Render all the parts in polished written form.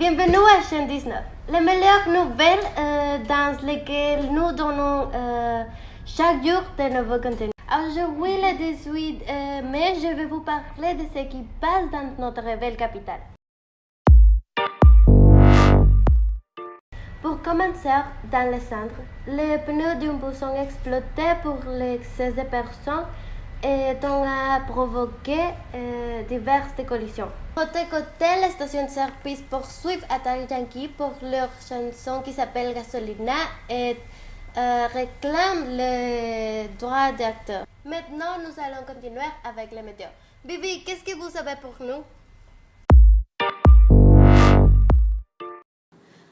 Bienvenue à chaîne 19, les meilleures nouvelles dans lesquelles nous donnons chaque jour de nouveaux contenus. Aujourd'hui, le 18 mai, je vais vous parler de ce qui passe dans notre belle capitale. Pour commencer, dans le centre, les pneus d'un bus ont explosé pour l'excès de personnes et ont provoqué diverses collisions. De l'autre côté, les stations-service poursuivent Atari Yankee pour leur chanson qui s'appelle Gasolina et réclament les droits d'acteurs. Maintenant, nous allons continuer avec les météos. Bibi, qu'est-ce que vous avez pour nous?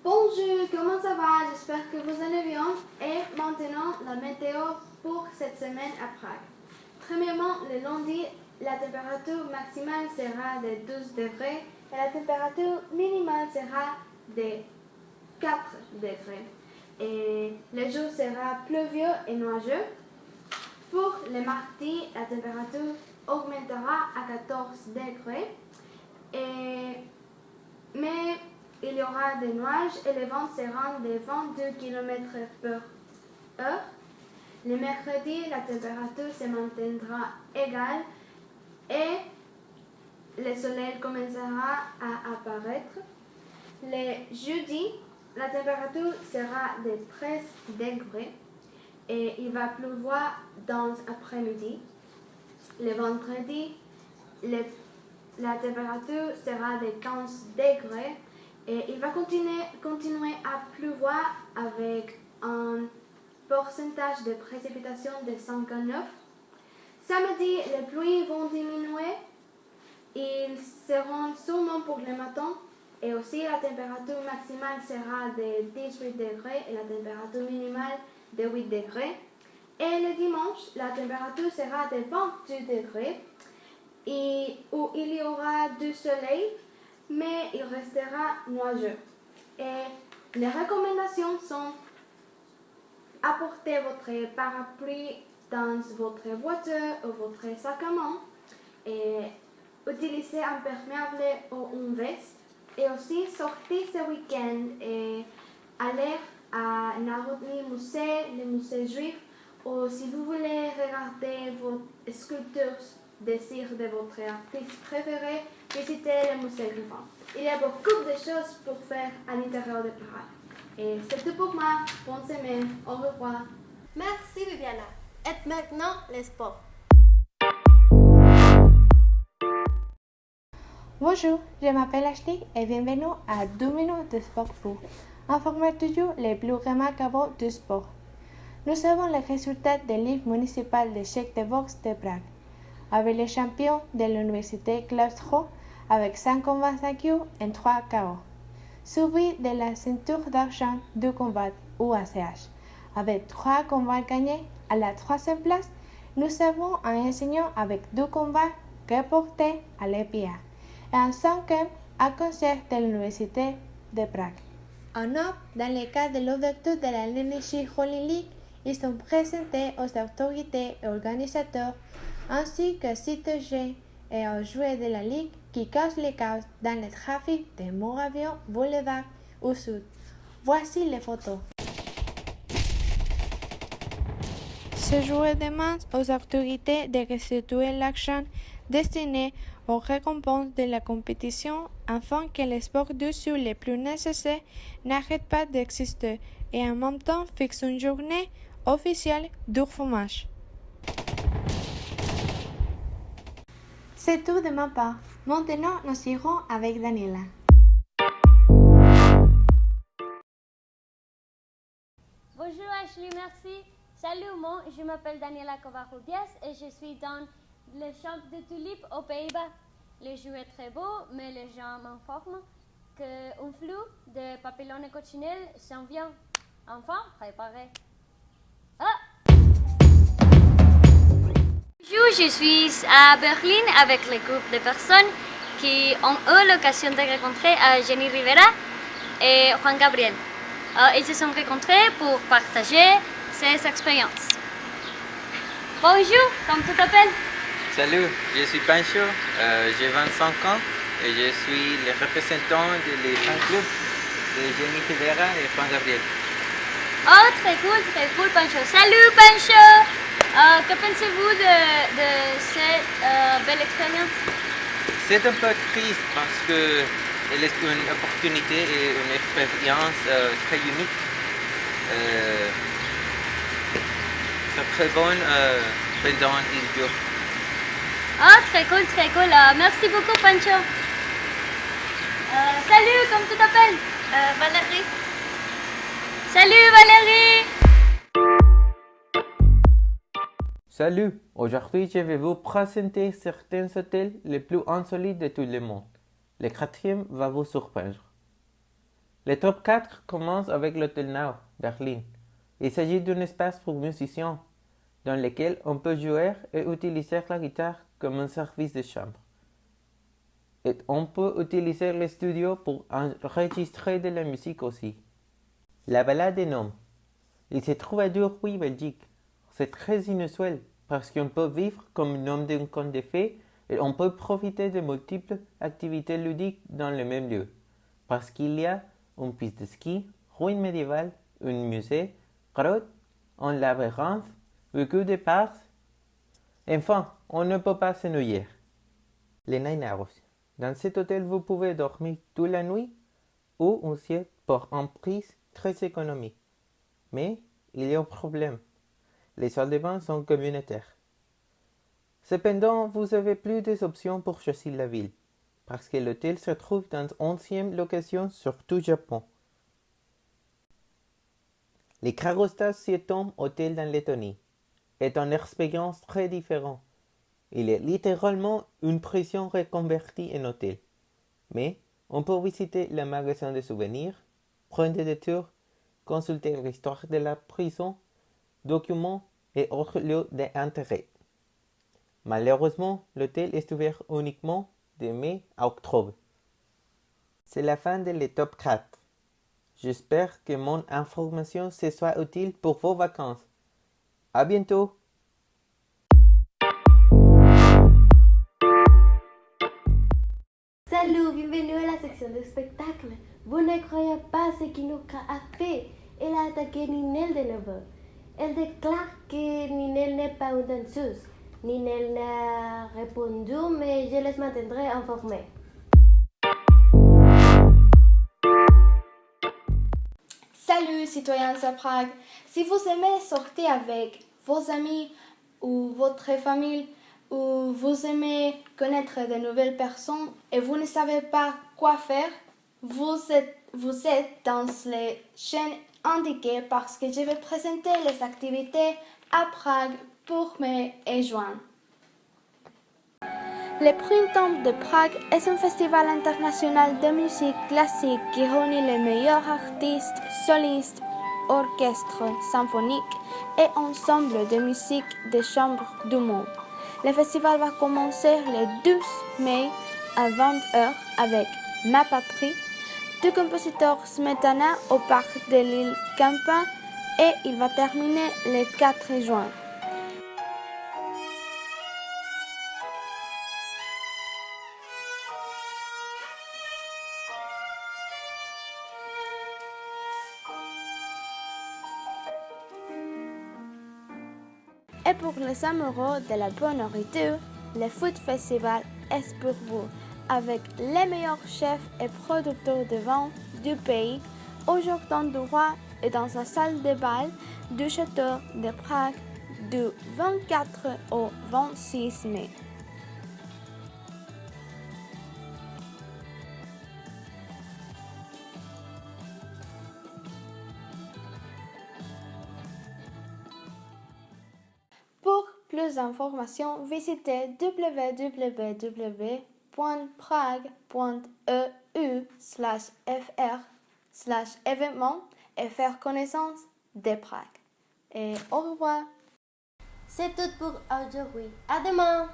Bonjour, comment ça va? J'espère que vous allez bien. Et maintenant, la météo pour cette semaine à Prague. Premièrement, le lundi, la température maximale sera de 12 degrés et la température minimale sera de 4 degrés. Et le jour sera pluvieux et nuageux. Pour le mardi, la température augmentera à 14 degrés. Mais il y aura des nuages et les vents seront de 22 km/h. Le mercredi, la température se maintiendra égale et le soleil commencera à apparaître. Le jeudi, la température sera de 13 degrés et il va pleuvoir dans l'après-midi. Le vendredi, la température sera de 15 degrés et il va continuer à pleuvoir avec un pourcentage de précipitation de 59. Samedi, les pluies vont diminuer. Ils seront sûrement pour le matin. Et aussi, la température maximale sera de 18 degrés et la température minimale de 8 degrés. Et le dimanche, la température sera de 28 degrés où il y aura du soleil, mais il restera nuageux. Et les recommandations sont: apportez votre parapluie dans votre voiture ou votre sac à main et utilisez un imperméable ou une veste. Et aussi, sortez ce week-end et allez à Narodny Musée, le musée juif, ou si vous voulez regarder vos sculptures de cire de votre artiste préféré, visitez le musée Griffon. Il y a beaucoup de choses pour faire à l'intérieur de Prague. Et c'est tout pour moi. Bonne semaine. Au revoir. Merci Viviana. Et maintenant, les sports. Bonjour, je m'appelle Ashley et bienvenue à 2 minutes de sport pour informer toujours les plus remarquables du sport. Nous avons les résultats de la Ligue municipale de chèque de boxe de Prague, avec les champions de l'université Claustro avec 5,25 kg en 3 KO, suivi de la ceinture d'argent du combat UACH. Avec 3 combats gagnés, à la 3e place, nous avons un enseignant avec 2 combats reportés à l'EPA et un 5e à concert de l'Université de Prague. En Europe, dans le cas de l'ouverture de la Energy Holy League, ils sont présentés aux autorités et organisateurs ainsi que citoyens et aux joueurs de la Ligue qui causent le chaos dans le trafic de Moravian Boulevard au sud. Voici les photos. Ce jour demande aux autorités de restituer l'argent destiné aux récompenses de la compétition afin que les sports dessus les plus nécessaires n'arrêtent pas d'exister et en même temps fixe une journée officielle du fromage. C'est tout de ma part. Maintenant, nous irons avec Daniela. Bonjour Ashley, merci. Salut, moi, je m'appelle Daniela Kovaroudias et je suis dans le champ de tulipes aux Pays-Bas. Le jour est très beau, mais les gens m'informent qu'un flux de papillons et coccinelles s'en vient. Enfin, préparé. Bonjour, je suis à Berlin avec le groupe de personnes qui ont eu l'occasion de rencontrer Jenny Rivera et Juan Gabriel. Ils se sont rencontrés pour partager ces expériences. Bonjour, comment tu t'appelles? Salut, je suis Pancho, j'ai 25 ans et je suis le représentant des fan clubs de Jenny Rivera et Juan Gabriel. Oh, très cool, Pancho. Salut, Pancho! Que pensez-vous de cette belle expérience? C'est un peu triste parce que elle est une opportunité et une expérience très unique. C'est très bon pendant 10 jours. Oh, très cool. Merci beaucoup, Pancho. Salut, comment tu t'appelles? Valérie. Salut, Valérie! Salut, aujourd'hui je vais vous présenter certains hôtels les plus insolites de tout le monde. Le 4e va vous surprendre. Le top 4 commence avec l'Hôtel Now, Berlin. Il s'agit d'un espace pour musiciens dans lequel on peut jouer et utiliser la guitare comme un service de chambre. Et on peut utiliser le studio pour enregistrer de la musique aussi. La Balade des Noms. Il se trouve à Durbuy, Belgique. C'est très inusuel parce qu'on peut vivre comme un homme d'un conte de fées et on peut profiter de multiples activités ludiques dans le même lieu. Parce qu'il y a une piste de ski, ruine médiévale, un musée, grotte, un labyrinthe, beaucoup de parcs. Enfin, on ne peut pas s'ennuyer. Les Nine Hours. Dans cet hôtel, vous pouvez dormir toute la nuit ou aussi pour un prix très économique. Mais il y a un problème. Les salles de bain sont communautaires. Cependant, vous avez plus d'options pour choisir la ville, parce que l'hôtel se trouve dans une 11e location sur tout Japon. Les Kragostas Sietom Hotel dans Lettonie est une expérience très différente. Il est littéralement une prison reconvertie en hôtel. Mais on peut visiter le magasin de souvenirs, prendre des tours, consulter l'histoire de la prison, documents et autres lieux d'intérêt. Malheureusement, l'hôtel est ouvert uniquement de mai à octobre. C'est la fin de les top 4. J'espère que mon information se soit utile pour vos vacances. À bientôt! Salut, bienvenue à la section de spectacle. Vous ne croyez pas ce qu'il nous a fait. Elle a attaqué Ninel de nouveau. Elle déclare que Ninel n'est pas une danseuse. Ninel n'a répondu, mais je les maintiendrai informés. Salut citoyens de Prague. Si vous aimez sortir avec vos amis ou votre famille, ou vous aimez connaître de nouvelles personnes et vous ne savez pas quoi faire, vous êtes dans les chaînes indiquées parce que je vais présenter les activités à Prague pour mai et juin. Le Printemps de Prague est un festival international de musique classique qui réunit les meilleurs artistes, solistes, orchestres symphoniques et ensembles de musique de chambre du monde. Le festival va commencer le 12 mai à 20h avec Ma Patrie du compositeur Smetana au parc de l'île Campa et il va terminer le 4 juin. Et pour les amoureux de la bonne nourriture, le Food Festival est pour vous, avec les meilleurs chefs et producteurs de vin du pays, au Jardin du Roi et dans la salle de bal du Château de Prague du 24 au 26 mai. Pour plus d'informations, visitez www.prague.eu/fr/événements et faire connaissance de Prague. Et au revoir! C'est tout pour aujourd'hui. À demain!